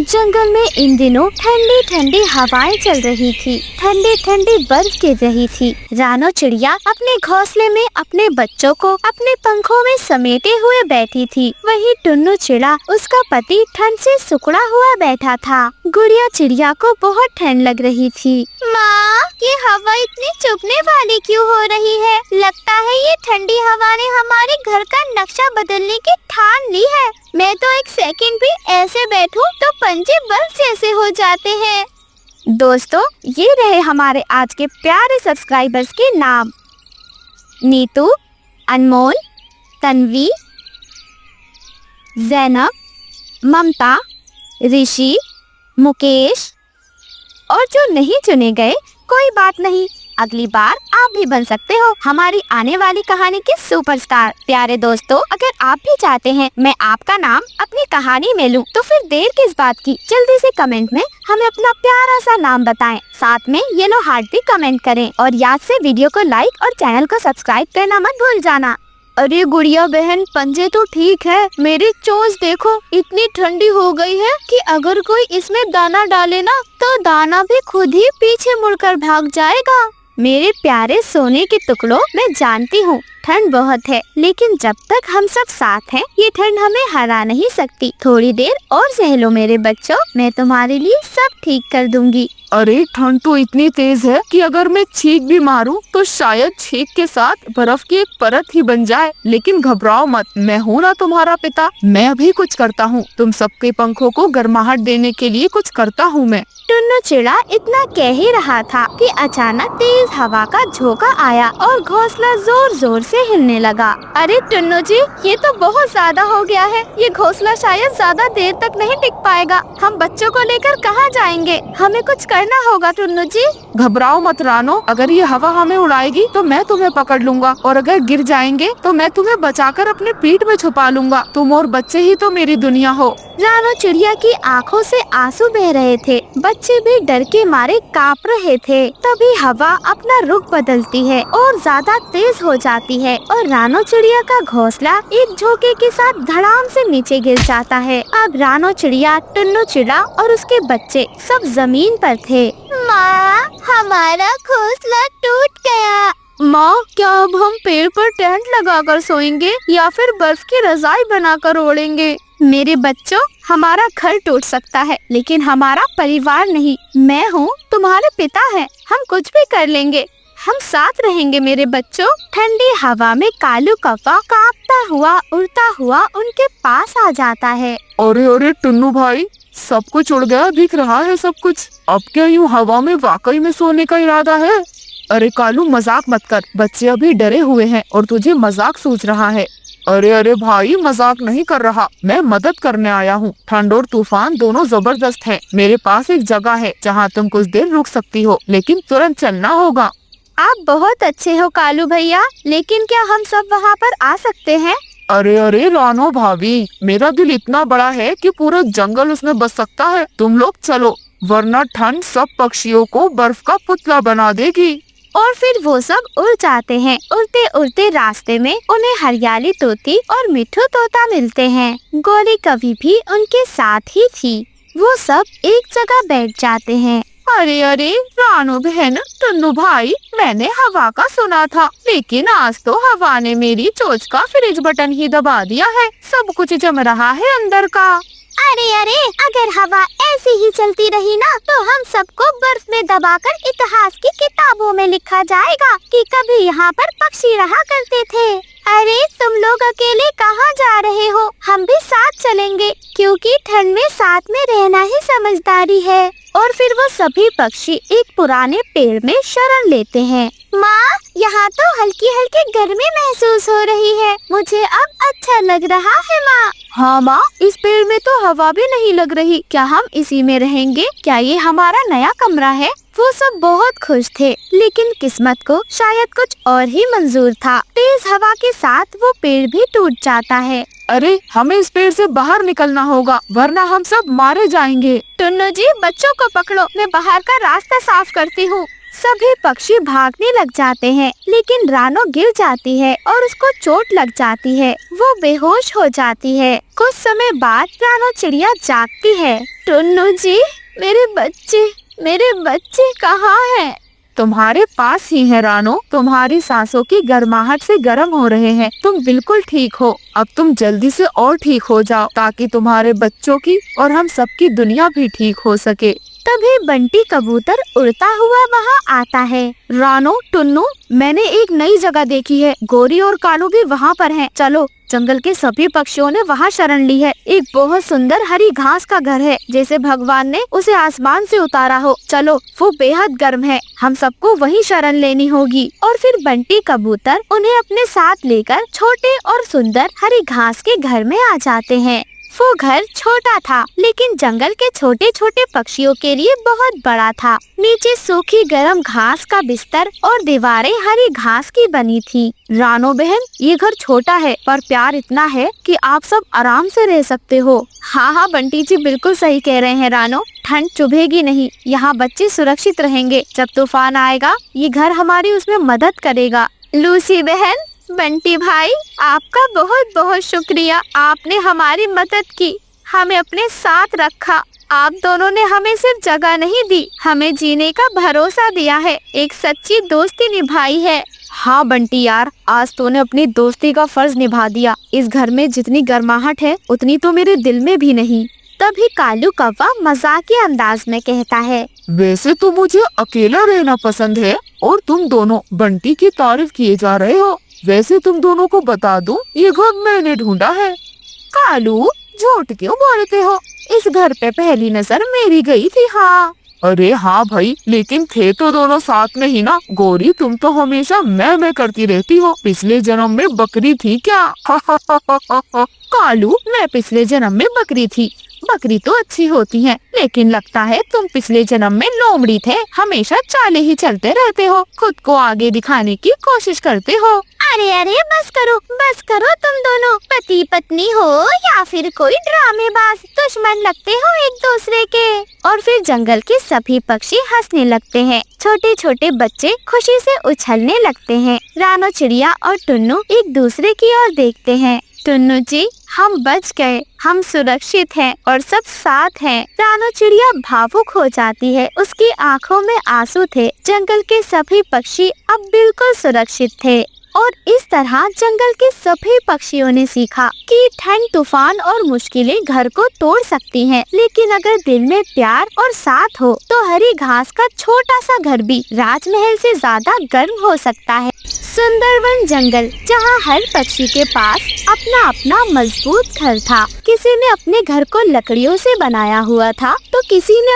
जंगल में इन दिनों ठंडी ठंडी हवाएं चल रही थी। ठंडी ठंडी बर्फ गिर रही थी। रानो चिड़िया अपने घोंसले में अपने बच्चों को अपने पंखों में समेटे हुए बैठी थी। वही टुन्नू चिड़ा उसका पति ठंड से सिकुड़ा हुआ बैठा था। गुड़िया चिड़िया को बहुत ठंड लग रही थी। माँ, ये हवा इतनी चुभने वाली क्यों हो रही है? लगता है ये ठंडी हवा ने हमारे घर का नक्शा बदलने की ठान ली है। मैं तो एक सेकंड भी ऐसे बैठूं तो पंजे बर्फ जैसे हो जाते हैं। दोस्तों, ये रहे हमारे आज के प्यारे सब्सक्राइबर्स के नाम। नीतू, अनमोल, तन्वी, जैनब, ममता, ऋषि, मुकेश। और जो नहीं चुने गए, कोई बात नहीं, अगली बार आप भी बन सकते हो हमारी आने वाली कहानी के सुपरस्टार। प्यारे दोस्तों, अगर आप भी चाहते हैं मैं आपका नाम अपनी कहानी में लूं, तो फिर देर किस बात की, जल्दी से कमेंट में हमें अपना प्यारा सा नाम बताएं। साथ में येलो हार्ट भी कमेंट करें और याद से वीडियो को लाइक और चैनल को सब्सक्राइब करना मत भूल जाना। अरे गुड़िया बहन, पंजे तो ठीक है, मेरी चोंच देखो इतनी ठंडी हो गई है कि अगर कोई इसमें दाना डाले ना तो दाना भी खुद ही पीछे मुड़कर भाग जाएगा। मेरे प्यारे सोने के टुकड़ों, मैं जानती हूँ ठंड बहुत है, लेकिन जब तक हम सब साथ हैं, ये ठंड हमें हरा नहीं सकती। थोड़ी देर और सह लो मेरे बच्चों, मैं तुम्हारे लिए सब ठीक कर दूंगी। अरे ठंड तो इतनी तेज है कि अगर मैं छींक भी मारूं तो शायद छींक के साथ बर्फ की एक परत ही बन जाए। लेकिन घबराओ मत, मैं हूँ ना तुम्हारा पिता, मैं अभी कुछ करता हूँ। तुम सबके पंखों को गर्माहट देने के लिए कुछ करता हूँ मैं। टुन्नू चिड़ा इतना कह ही रहा था कि अचानक तेज हवा का झोंका आया और घोंसला जोर जोर से हिलने लगा। अरे टुन्नू जी, ये तो बहुत ज्यादा हो गया है। ये घोंसला शायद ज्यादा देर तक नहीं टिक पाएगा। हम बच्चों को लेकर कहाँ जाएंगे? हमें कुछ करना होगा टुन्नू जी। घबराओ मत रानो, अगर ये हवा हमें उड़ाएगी तो मैं तुम्हें पकड़ लूंगा, और अगर गिर जाएंगे तो मैं तुम्हें बचाकर अपने पीठ में छुपा लूंगा। तुम और बच्चे ही तो मेरी दुनिया हो। रानो चिड़िया की आंखों से आंसू बह रहे थे। बच्चे भी डर के मारे कांप रहे थे। तभी हवा अपना रुख बदलती है और ज्यादा तेज हो जाती है और रानो चिड़िया का घोंसला एक झोंके के साथ धड़ाम से नीचे गिर जाता है। अब रानो चिड़िया, टुन्नू चिड़ा और उसके बच्चे सब जमीन पर थे। माँ, हमारा घोंसला टूट गया। माँ, क्या अब हम पेड़ पर टेंट लगाकर सोएंगे या फिर बर्फ की रजाई बनाकर ओढ़ेंगे? मेरे बच्चों, हमारा घर टूट सकता है लेकिन हमारा परिवार नहीं। मैं हूँ, तुम्हारे पिता हैं, हम कुछ भी कर लेंगे। हम साथ रहेंगे मेरे बच्चों। ठंडी हवा में कालू कौवा कांपता हुआ उड़ता हुआ उनके पास आ जाता है। अरे अरे टुन्नू भाई, सब कुछ उड़ गया, दिख रहा है सब कुछ। अब क्या यूँ हवा में वाकई में सोने का इरादा है? अरे कालू, मजाक मत कर, बच्चे अभी डरे हुए हैं और तुझे मजाक सूझ रहा है। अरे अरे भाई, मजाक नहीं कर रहा, मैं मदद करने आया हूँ। ठंड और तूफान दोनों जबरदस्त हैं। मेरे पास एक जगह है जहाँ तुम कुछ देर रुक सकती हो, लेकिन तुरंत चलना होगा। आप बहुत अच्छे हो कालू भैया, लेकिन क्या हम सब वहाँ पर आ सकते हैं? अरे अरे रानो भाभी, मेरा दिल इतना बड़ा है कि पूरा जंगल उसमें बस सकता है। तुम लोग चलो, वरना ठंड सब पक्षियों को बर्फ का पुतला बना देगी। और फिर वो सब उड़ जाते हैं। उड़ते उड़ते रास्ते में उन्हें हरियाली तोती और मिठू तोता मिलते हैं। गोरी कभी भी उनके साथ ही थी। वो सब एक जगह बैठ जाते हैं। अरे अरे रानो बहन, टुन्नू भाई, मैंने हवा का सुना था, लेकिन आज तो हवा ने मेरी चोंच का फ्रिज बटन ही दबा दिया है। सब कुछ जम रहा है अंदर का। अरे अरे, अगर हवा ऐसी ही चलती रही ना तो हम सबको बर्फ में दबाकर इतिहास की किताबों में लिखा जाएगा कि कभी यहाँ पर पक्षी रहा करते थे। अरे तुम लोग अकेले कहाँ जा रहे हो? हम भी साथ चलेंगे, क्योंकि ठंड में साथ में रहना ही समझदारी है। और फिर वो सभी पक्षी एक पुराने पेड़ में शरण लेते हैं। माँ, यहाँ तो हल्की हल्की गर्मी महसूस हो रही है। मुझे अब अच्छा लग रहा है माँ। हाँ माँ, इस पेड़ में तो हवा भी नहीं लग रही। क्या हम इसी में रहेंगे? क्या ये हमारा नया कमरा है? वो सब बहुत खुश थे, लेकिन किस्मत को शायद कुछ और ही मंजूर था। तेज हवा के साथ वो पेड़ भी टूट जाता है। अरे, हमें इस पेड़ से बाहर निकलना होगा, वरना हम सब मारे जाएंगे। टुन्नू जी, बच्चों को पकड़ो, मैं बाहर का रास्ता साफ करती हूँ। सभी पक्षी भागने लग जाते हैं, लेकिन रानो गिर जाती है और उसको चोट लग जाती है। वो बेहोश हो जाती है। कुछ समय बाद रानो चिड़िया जागती है। टुन्नू जी, मेरे बच्चे कहाँ हैं? तुम्हारे पास ही है रानो, तुम्हारी सांसों की गर्माहट से गर्म हो रहे हैं। तुम बिल्कुल ठीक हो। अब तुम जल्दी से और ठीक हो जाओ ताकि तुम्हारे बच्चों की और हम सबकी दुनिया भी ठीक हो सके। तभी बंटी कबूतर उड़ता हुआ वहाँ आता है। रानो, टुन्नू, मैंने एक नई जगह देखी है। गोरी और कालू भी वहाँ पर हैं। चलो। जंगल के सभी पक्षियों ने वहाँ शरण ली है। एक बहुत सुंदर हरी घास का घर है, जैसे भगवान ने उसे आसमान से उतारा हो। चलो, वो बेहद गर्म है। हम सबको वहीं शरण लेनी होगी। और फिर बंटी कबूतर उन्हें अपने साथ लेकर छोटे और सुंदर हरी घास के घर में आ जाते हैं। वो घर छोटा था, लेकिन जंगल के छोटे छोटे पक्षियों के लिए बहुत बड़ा था। नीचे सूखी गर्म घास का बिस्तर और दीवारें हरी घास की बनी थी। रानो बहन, ये घर छोटा है पर प्यार इतना है कि आप सब आराम से रह सकते हो। हाँ, बंटी जी बिल्कुल सही कह रहे हैं रानो। ठंड चुभेगी नहीं। यहाँ बच्चे सुरक्षित रहेंगे। जब तूफान आएगा, ये घर हमारी उसमें मदद करेगा। लूसी बहन, बंटी भाई, आपका बहुत बहुत शुक्रिया। आपने हमारी मदद की, हमें अपने साथ रखा। आप दोनों ने हमें सिर्फ जगह नहीं दी, हमें जीने का भरोसा दिया है। एक सच्ची दोस्ती निभाई है। हाँ बंटी यार, आज तूने अपनी दोस्ती का फर्ज निभा दिया। इस घर में जितनी गर्माहट है, उतनी तो मेरे दिल में भी नहीं। तभी कालू कौवा मजाकिया अंदाज में कहता है, वैसे तो मुझे अकेला रहना पसंद है और तुम दोनों बंटी की तारीफ किए जा रहे हो। वैसे तुम दोनों को बता दूं, ये घर मैंने ढूंढा है। कालू, झूठ क्यों बोलते हो? इस घर पे पहली नजर मेरी गई थी। हाँ। अरे हाँ भाई, लेकिन थे तो दोनों साथ में ही ना। गोरी, तुम तो हमेशा मैं करती रहती हो। पिछले जन्म में बकरी थी क्या? कालू, मैं पिछले जन्म में बकरी थी। बकरी तो अच्छी होती है, लेकिन लगता है तुम पिछले जन्म में लोमड़ी थे। हमेशा चाले ही चलते रहते हो, खुद को आगे दिखाने की कोशिश करते हो। अरे बस करो तुम दोनों। पति पत्नी हो या फिर कोई ड्रामेबाज, दुश्मन लगते हो एक दूसरे के। और फिर जंगल के सभी पक्षी हंसने लगते हैं। छोटे छोटे बच्चे खुशी से उछलने लगते हैं। रानो चिड़िया और टुन्नू एक दूसरे की ओर देखते हैं। टुन्नू जी, हम बच गए, हम सुरक्षित हैं और सब साथ हैं। रानो चिड़िया भावुक हो जाती है। उसकी आंखों में आंसू थे। जंगल के सभी पक्षी अब बिल्कुल सुरक्षित थे। और इस तरह जंगल के सभी पक्षियों ने सीखा कि ठंड, तूफान और मुश्किलें घर को तोड़ सकती हैं, लेकिन अगर दिल में प्यार और साथ हो तो हरी घास का छोटा सा घर भी राजमहल से ज्यादा गर्म हो सकता है। सुंदरवन जंगल, जहाँ हर पक्षी के पास अपना अपना मजबूत घर था। किसी ने अपने घर को लकड़ियों से बनाया हुआ था, तो किसी ने